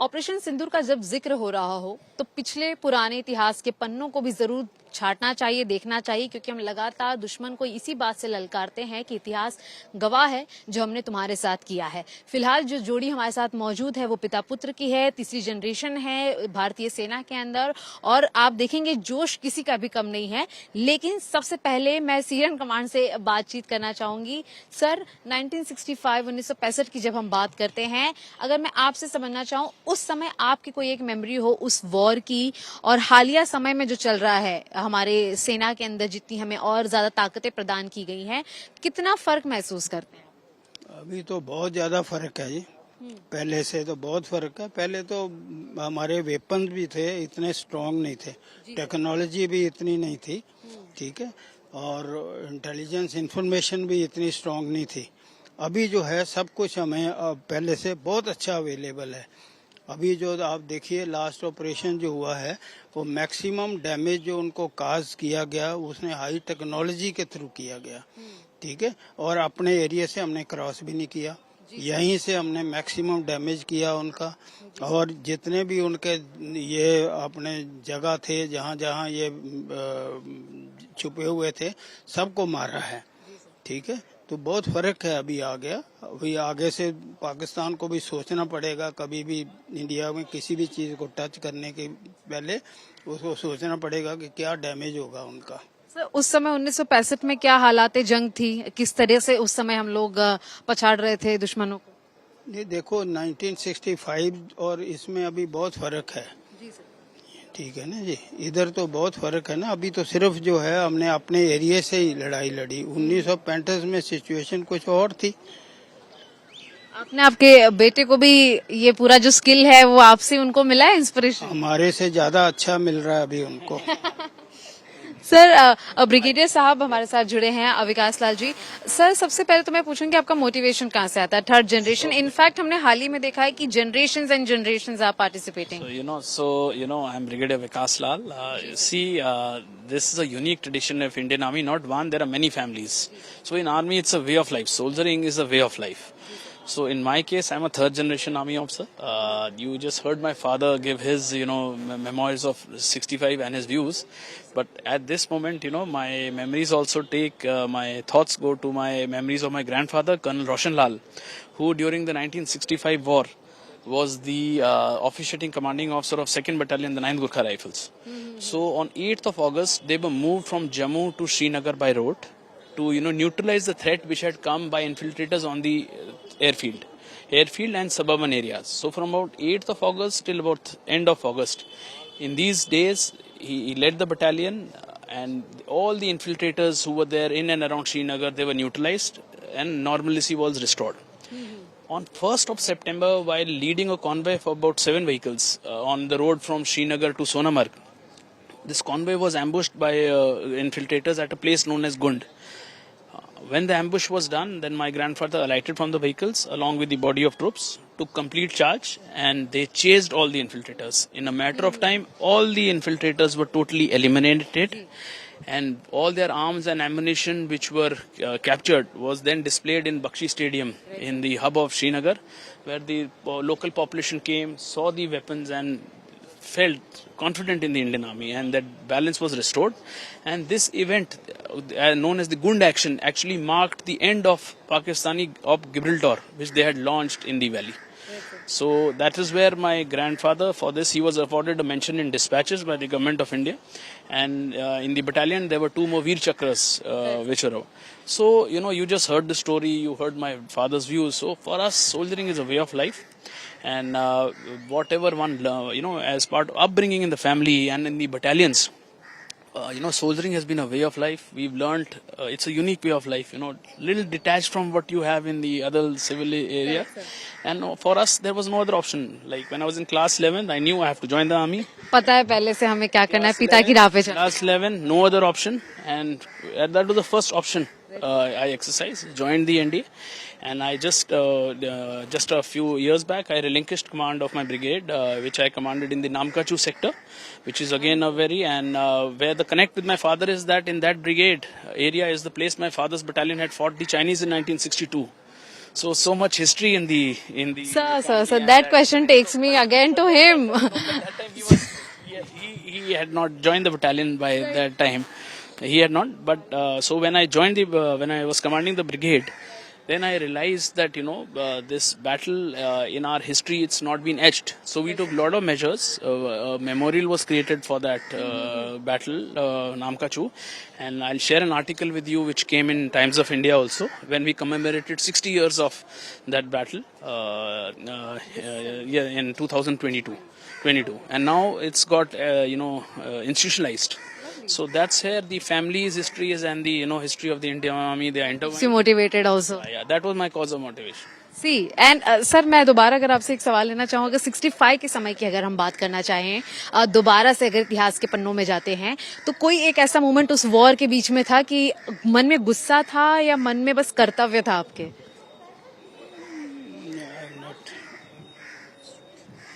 Operation सिंदूर का जब जिक्र हो रहा हो तो पिछले पुराने इतिहास के पन्नों को भी जरूर छांटना चाहिए, देखना चाहिए, क्योंकि हम लगातार दुश्मन को इसी बात से ललकारते हैं कि इतिहास गवाह है जो हमने तुम्हारे साथ किया है। फिलहाल जो जोड़ी हमारे साथ मौजूद है वो पिता पुत्र की है, तीसरी जनरेशन है भारतीय सेना के अंदर, और आप देखेंगे जोश किसी का भी कम नहीं है। लेकिन सबसे पहले मैं सीरियन कमांड से बातचीत करना चाहूंगी। सर, 1965 की जब हम बात करते हैं, अगर मैं आपसे समझना चाहूं उस समय आपकी कोई एक मेमोरी हो उस वॉर की, और हालिया समय में जो चल रहा है हमारे सेना के अंदर जितनी हमें और ज्यादा ताकतें प्रदान की गई हैं, कितना फर्क महसूस करते हैं? अभी तो बहुत ज्यादा फर्क है जी। पहले से तो बहुत फर्क है। पहले तो हमारे वेपन भी थे, इतने स्ट्रांग नहीं थे, टेक्नोलॉजी भी इतनी नहीं थी, ठीक है, और इंटेलिजेंस इंफॉर्मेशन भी इतनी स्ट्रांग नहीं थी। अभी जो है सब कुछ हमें पहले से बहुत अच्छा अवेलेबल है। अभी जो आप देखिए लास्ट ऑपरेशन जो हुआ है वो मैक्सिमम डैमेज जो उनको काज किया गया उसने हाई टेक्नोलॉजी के थ्रू किया गया, ठीक है, और अपने एरिया से हमने क्रॉस भी नहीं किया, यहीं से हमने मैक्सिमम डैमेज किया उनका। और जितने भी उनके ये अपने जगह थे जहाँ जहाँ ये छुपे हुए थे सबको मारा है, ठीक है। तो बहुत फर्क है अभी आ गया। अभी आगे से पाकिस्तान को भी सोचना पड़ेगा, कभी भी इंडिया में किसी भी चीज को टच करने के पहले उसको सोचना पड़ेगा कि क्या डैमेज होगा उनका। सर, उस समय 1965 में क्या हालात जंग थी, किस तरह से उस समय हम लोग पछाड़ रहे थे दुश्मनों को? ये देखो 1965 और इसमें अभी बहुत फर्क है, ठीक है ना जी। इधर तो बहुत फर्क है ना। अभी तो सिर्फ जो है हमने अपने एरिया से ही लड़ाई लड़ी। 1965 में सिचुएशन कुछ और थी। आपने आपके बेटे को भी ये पूरा जो स्किल है वो आपसे उनको मिला है इंस्पिरेशन? हमारे से ज्यादा अच्छा मिल रहा है अभी उनको। सर, ब्रिगेडियर साहब हमारे साथ जुड़े हैं, विकास लाल जी। सर, सबसे पहले तो मैं पूछूंगी आपका मोटिवेशन कहाँ से आता है? थर्ड जनरेशन, इनफैक्ट हमने हाल ही में देखा है कि generations and generations are participating. I'm Brigadier Vikas Lal. This is a unique tradition of Indian Army. Not one, there are many families. So in Army, it's a way of life. Soldiering is a way of life. So in my case, I'm a third generation Army officer. You just heard my father give his, memoirs of 65 and his views. But at this moment, my memories also my thoughts go to my memories of my grandfather, Colonel Roshan Lal, who during the 1965 war was the officiating commanding officer of 2nd Battalion, the 9th Gurkha Rifles. So on 8th of August, they were moved from Jammu to Srinagar by road to neutralize the threat which had come by infiltrators on the airfield and suburban areas. So from about 8th of August till about end of August, in these days he led the battalion, and all the infiltrators who were there in and around Srinagar, they were neutralized and normalcy was restored. On 1st of September, while leading a convoy of about 7 vehicles on the road from Srinagar to Sonamarg, this convoy was ambushed by infiltrators at a place known as Gund. When the ambush was done, then my grandfather alighted from the vehicles along with the body of troops, took complete charge, and they chased all the infiltrators. In a matter of time, all the infiltrators were totally eliminated, and all their arms and ammunition which were captured was then displayed in Bakshi Stadium in the hub of Srinagar, where the local population came, saw the weapons and felt confident in the Indian Army, and that balance was restored. And this event, known as the Gund action, actually marked the end of Pakistani Op Gibraltar, which they had launched in the valley. So that is where my grandfather, for this he was afforded a mention in dispatches by the government of India, and in the battalion there were 2 more Veer Chakras which were out. So you just heard the story, you heard my father's views. So for us, soldiering is a way of life, and whatever one as part of upbringing in the family and in the battalions, soldiering has been a way of life. We've learned it's a unique way of life, little detached from what you have in the other civil area. And for us, there was no other option. Like when I was in class 11, I knew I have to join the army. पता है पहले से हमें क्या करना है, पिता की राह पे चलना। Class 11, no other option, and that was the first option I exercised. Joined the NDA, and I just a few years back, I relinquished command of my brigade, which I commanded in the Namkachu sector, which is again a very, and where the connect with my father is that in that brigade area is the place my father's battalion had fought the Chinese in 1962. So much history in the Sir, that question takes me again to him. At that time he had not joined the battalion by that time. He had not. But so when I joined when I was commanding the brigade, then I realized that this battle in our history, it's not been etched. So we took a lot of measures. A memorial was created for that battle, Namkachu, and I'll share an article with you which came in Times of India also when we commemorated 60 years of that battle. In 2022, and now it's got institutionalized. So that's here the family's history is, and the history of the Indian Army. They are intertwined. You motivated also. Yeah, that was my cause of motivation. सी and sir मैं दोबारा अगर आपसे एक सवाल लेना चाहूंगा 65 के समय की अगर हम बात करना चाहें दोबारा से अगर इतिहास के पन्नों में जाते हैं तो कोई एक ऐसा मोमेंट उस वॉर के बीच में था कि मन में गुस्सा था या मन में बस कर्तव्य था आपके?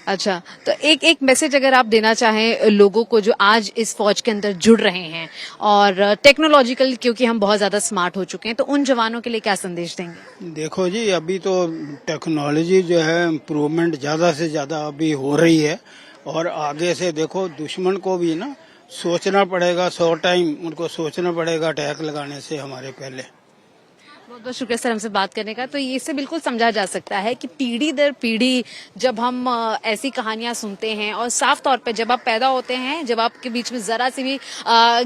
अच्छा, तो एक मैसेज अगर आप देना चाहें लोगों को जो आज इस फौज के अंदर जुड़ रहे हैं और टेक्नोलॉजिकल क्योंकि हम बहुत ज्यादा स्मार्ट हो चुके हैं, तो उन जवानों के लिए क्या संदेश देंगे? देखो जी, अभी तो टेक्नोलॉजी जो है इम्प्रूवमेंट ज्यादा से ज्यादा अभी हो रही है और आगे से देखो दुश्मन को भी ना सोचना पड़ेगा, 100 टाइम उनको सोचना पड़ेगा अटैक लगाने से हमारे पहले। बहुत बहुत शुक्रिया सर हमसे बात करने का। तो ये से बिल्कुल समझा जा सकता है कि पीढ़ी दर पीढ़ी जब हम ऐसी कहानियां सुनते हैं और साफ तौर पे जब आप पैदा होते हैं, जब आपके बीच में जरा सी भी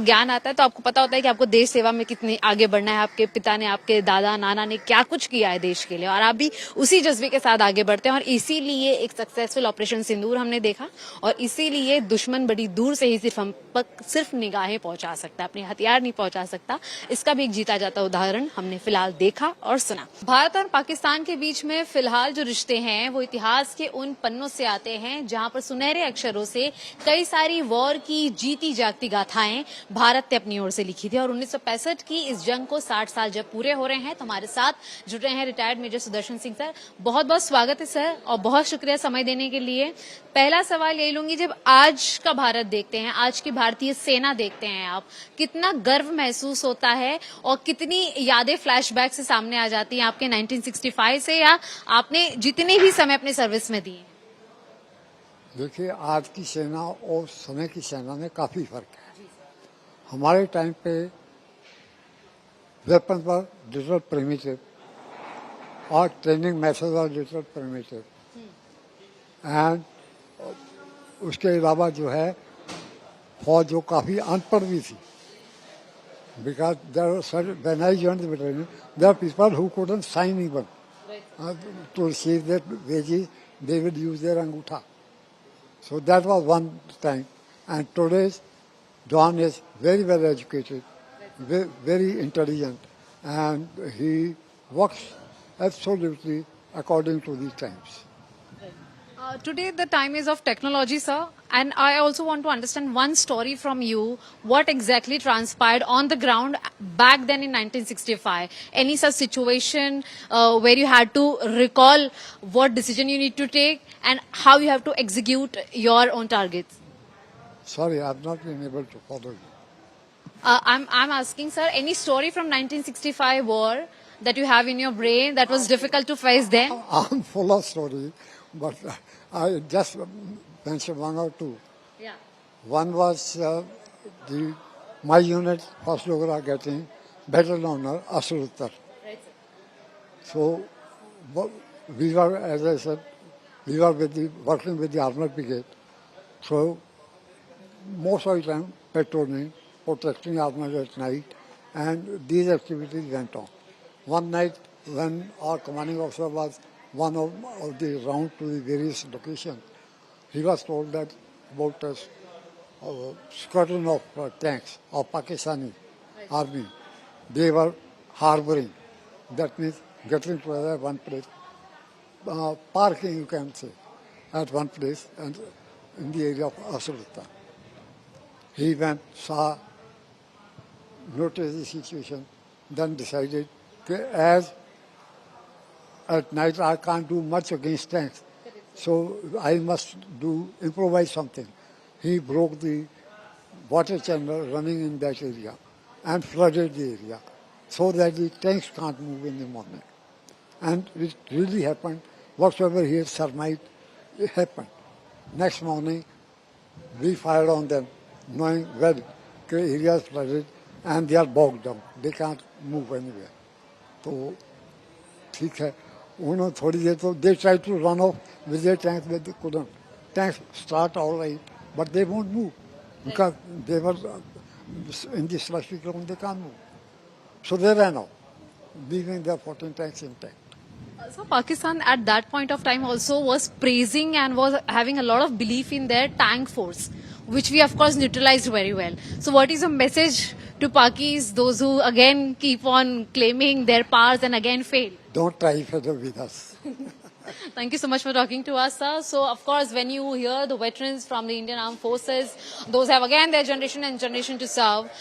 ज्ञान आता है तो आपको पता होता है कि आपको देश सेवा में कितनी आगे बढ़ना है, आपके पिता ने, आपके दादा नाना ने क्या कुछ किया है देश के लिए और आप भी उसी जज्बे के साथ आगे बढ़ते हैं। और इसीलिए एक सक्सेसफुल ऑपरेशन सिंदूर हमने देखा और इसीलिए दुश्मन बड़ी दूर से ही सिर्फ हम तक सिर्फ निगाहें पहुंचा सकता है, अपने हथियार नहीं पहुंचा सकता। इसका भी एक जीता जाता उदाहरण हमने फिलहाल देखा और सुना। भारत और पाकिस्तान के बीच में फिलहाल जो रिश्ते हैं वो इतिहास के उन पन्नों से आते हैं जहां पर सुनहरे अक्षरों से कई सारी वॉर की जीती जागती गाथाएं भारत ने अपनी ओर से लिखी थी। और 1965 की इस जंग को 60 साल जब पूरे हो रहे हैं तो हमारे साथ जुड़ रहे हैं retired major Sudarshan Singh sir. बहुत बहुत स्वागत है सर और बहुत शुक्रिया समय देने के लिए। पहला सवाल यही लूंगी, जब आज का भारत देखते हैं, आज की भारतीय सेना देखते हैं आप, कितना गर्व महसूस होता है और कितनी यादें फ्लैशबैक से सामने आ जाती हैं आपके 1965 से या आपने जितने भी समय अपने सर्विस में दिए? देखिए, आज की सेना और समय की सेना में काफी फर्क है। हमारे टाइम पे वेपन पर लिटल प्रिमिटिव और ट्रेनिंग मेथड और लिटल प्रिमिटिव एंड उसके अलावा जो है फौज जो काफी अनपढ़ भी थी। Because when I joined the battalion, there are people who couldn't sign even to receive their wages. They would use their angutha. So that was one time. And today's John is very well educated, very intelligent, and he works absolutely according to these times. Today the time is of technology, sir, and I also want to understand one story from you. What exactly transpired on the ground back then in 1965? Any such situation where you had to recall what decision you need to take and how you have to execute your own targets? Sorry, I've not been able to follow you. I'm asking, sir, any story from 1965 war that you have in your brain that was difficult to face then? I'm full of stories, but I just mentioned one or two. Yeah. One was my unit, First Dogra, getting Battle Honor, Asur Uttar. Right, sir. So we were, as I said, we were working with the Armored Brigade. So most of the time patrolling, protecting armor at night, and these activities went on. One night when our commanding officer was one of the round to the various locations, he was told that about a squadron of tanks of Pakistani army, they were harboring. That means getting together at one place, parking you can say, at one place and in the area of Asurata. He went, saw, noticed the situation, then decided that as at night I can't do much against tanks, so I must improvise something. He broke the water channel running in that area and flooded the area so that the tanks can't move in the morning. and it really happened. Whatsoever he had surmised, it happened. Next morning, we fired on them, knowing well the area is flooded and they are bogged down. They can't move anywhere. So, ठीक है. उन्होंने थोड़ी देर तो they tried to run off with their tanks, but they couldn't. Tanks start all right, but they won't move because they were in the slushy ground. They can't move. So they ran off, leaving their 14 tanks intact. So Pakistan at that point of time also was praising and was having a lot of belief in their tank force, which we of course neutralized very well. So what is a message to Pakis, those who again keep on claiming their powers and again fail? Don't try further with us. Thank you so much for talking to us, sir. So, of course, when you hear the veterans from the Indian Armed Forces, those have again their generation and generation to serve,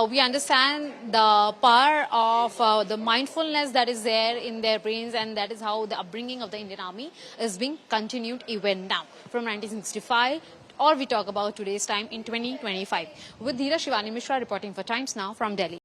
we understand the power of the mindfulness that is there in their brains, and that is how the upbringing of the Indian Army is being continued even now from 1965. Or we talk about today's time in 2025. With Dheera Shivani Mishra reporting for Times Now from Delhi.